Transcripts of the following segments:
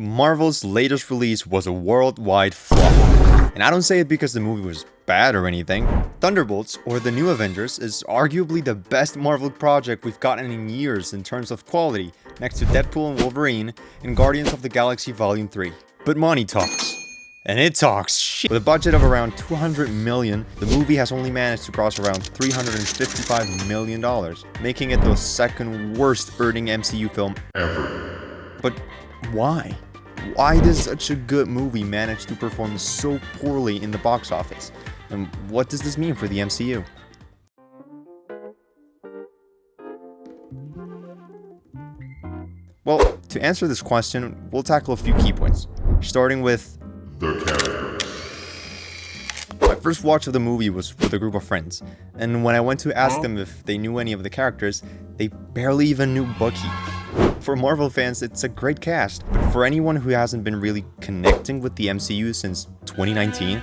Marvel's latest release was a worldwide flop. And I don't say it because the movie was bad or anything. Thunderbolts, or the New Avengers, is arguably the best Marvel project we've gotten in years in terms of quality, next to Deadpool and Wolverine and Guardians of the Galaxy Volume 3. But money talks. And it talks shit. With a budget of around $200 million, the movie has only managed to gross around $355 million, making it the second worst earning MCU film ever. But why? Why does such a good movie manage to perform so poorly in the box office? And what does this mean for the MCU? Well, to answer this question, we'll tackle a few key points, starting with the characters. My first watch of the movie was with a group of friends, and when I went to ask them if they knew any of the characters, they barely even knew Bucky. For Marvel fans, it's a great cast, but for anyone who hasn't been really connecting with the MCU since 2019,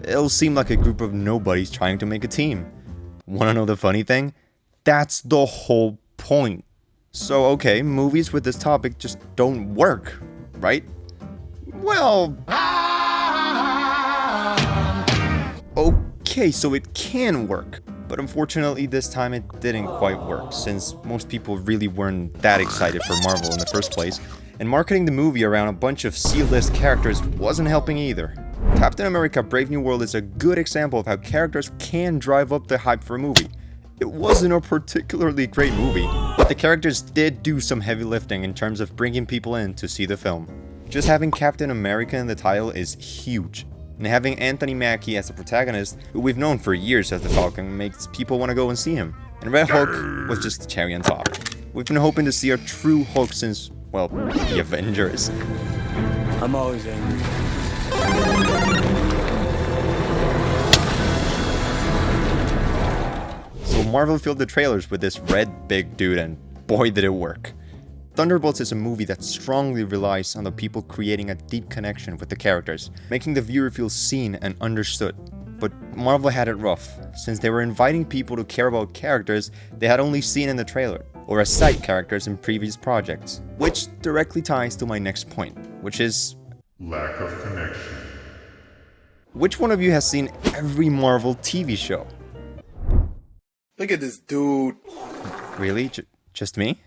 it'll seem like a group of nobodies trying to make a team. Wanna know the funny thing? That's the whole point. So okay, movies with this topic just don't work, right? Well... Okay, so it can work. But unfortunately, this time it didn't quite work, since most people really weren't that excited for Marvel in the first place, and marketing the movie around a bunch of C-list characters wasn't helping either. Captain America Brave New World is a good example of how characters can drive up the hype for a movie. It wasn't a particularly great movie, but the characters did do some heavy lifting in terms of bringing people in to see the film. Just having Captain America in the title is huge. And having Anthony Mackie as the protagonist, who we've known for years as the Falcon, makes people want to go and see him. And Red Hulk was just the cherry on top. We've been hoping to see a true Hulk since, well, the Avengers. I'm always angry. So Marvel filled the trailers with this red big dude, and boy did it work. Thunderbolts is a movie that strongly relies on the people creating a deep connection with the characters, making the viewer feel seen and understood. But Marvel had it rough, since they were inviting people to care about characters they had only seen in the trailer, or as side characters in previous projects. Which directly ties to my next point, which is... lack of connection. Which one of you has seen every Marvel TV show? Look at this dude. Really? Just me?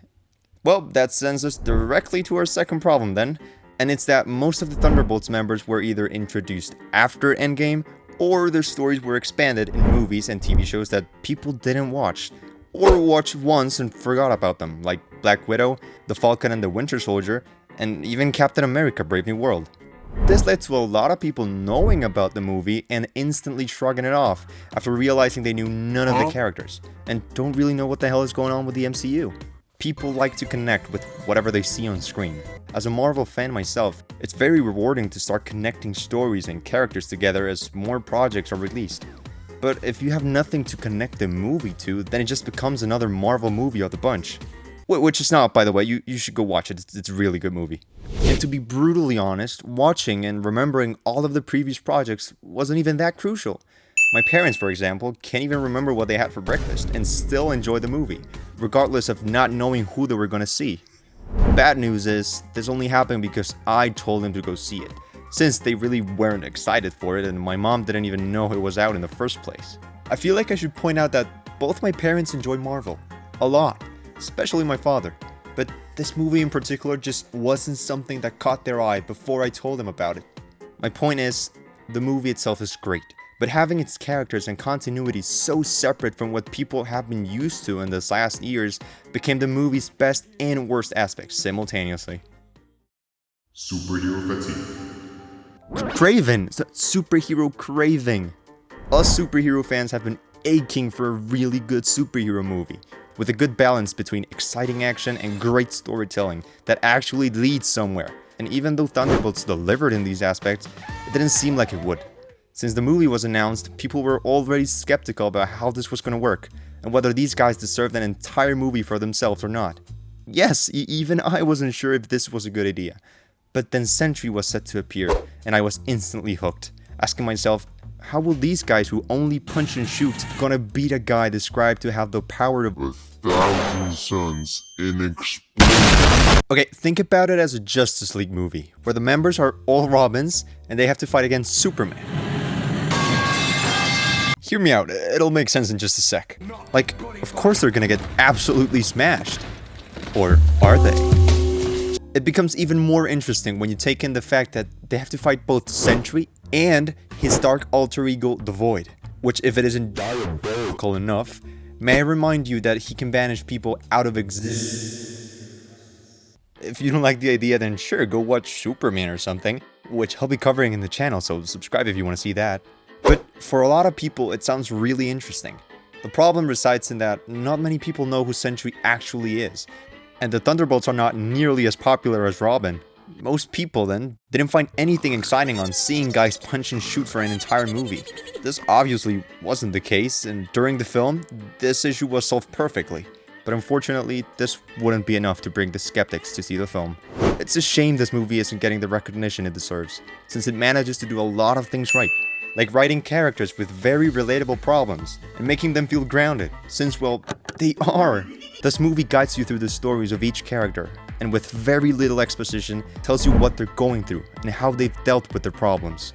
Well, that sends us directly to our second problem then, and it's that most of the Thunderbolts members were either introduced after Endgame, or their stories were expanded in movies and TV shows that people didn't watch, or watched once and forgot about them, like Black Widow, The Falcon and the Winter Soldier, and even Captain America Brave New World. This led to a lot of people knowing about the movie and instantly shrugging it off after realizing they knew none of the characters, and don't really know what the hell is going on with the MCU. People like to connect with whatever they see on screen. As a Marvel fan myself, it's very rewarding to start connecting stories and characters together as more projects are released. But if you have nothing to connect the movie to, then it just becomes another Marvel movie of the bunch. Which is not, by the way, you should go watch it, it's a really good movie. And to be brutally honest, watching and remembering all of the previous projects wasn't even that crucial. My parents, for example, can't even remember what they had for breakfast and still enjoy the movie, regardless of not knowing who they were gonna see. Bad news is, this only happened because I told them to go see it, since they really weren't excited for it and my mom didn't even know it was out in the first place. I feel like I should point out that both my parents enjoy Marvel, a lot, especially my father, but this movie in particular just wasn't something that caught their eye before I told them about it. My point is, the movie itself is great, but having its characters and continuity so separate from what people have been used to in the last years became the movie's best and worst aspects simultaneously. Superhero fatigue. Craven! Superhero craving! Us superhero fans have been aching for a really good superhero movie, with a good balance between exciting action and great storytelling that actually leads somewhere. And even though Thunderbolts delivered in these aspects, it didn't seem like it would. Since the movie was announced, people were already skeptical about how this was gonna work, and whether these guys deserved an entire movie for themselves or not. Yes, even I wasn't sure if this was a good idea. But then Sentry was set to appear, and I was instantly hooked, asking myself, how will these guys who only punch and shoot gonna beat a guy described to have the power of 1,000 suns in explosion? Okay, think about it as a Justice League movie, where the members are all Robins, and they have to fight against Superman. Hear me out, it'll make sense in just a sec. Like, of course they're gonna get absolutely smashed. Or are they? It becomes even more interesting when you take in the fact that they have to fight both Sentry and his dark alter ego, the Void. Which, if it isn't diabolical enough, may I remind you that he can banish people out of existence. If you don't like the idea, then sure, go watch Superman or something, which I'll be covering in the channel, so subscribe if you want to see that. But for a lot of people, it sounds really interesting. The problem resides in that not many people know who Sentry actually is, and the Thunderbolts are not nearly as popular as Robin. Most people, then, didn't find anything exciting on seeing guys punch and shoot for an entire movie. This obviously wasn't the case, and during the film, this issue was solved perfectly. But unfortunately, this wouldn't be enough to bring the skeptics to see the film. It's a shame this movie isn't getting the recognition it deserves, since it manages to do a lot of things right. Like writing characters with very relatable problems, and making them feel grounded, since, well, they are. This movie guides you through the stories of each character, and with very little exposition, tells you what they're going through, and how they've dealt with their problems.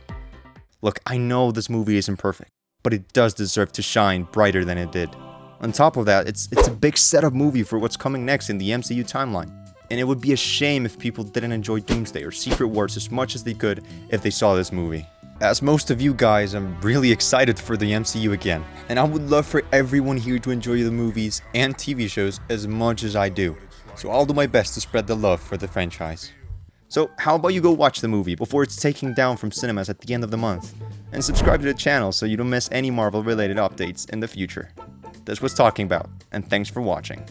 Look, I know this movie isn't perfect, but it does deserve to shine brighter than it did. On top of that, it's a big setup movie for what's coming next in the MCU timeline. And it would be a shame if people didn't enjoy Doomsday or Secret Wars as much as they could if they saw this movie. As most of you guys, I'm really excited for the MCU again, and I would love for everyone here to enjoy the movies and TV shows as much as I do. So I'll do my best to spread the love for the franchise. So how about you go watch the movie before it's taken down from cinemas at the end of the month, and subscribe to the channel so you don't miss any Marvel related updates in the future. This was Talking Bout, and thanks for watching.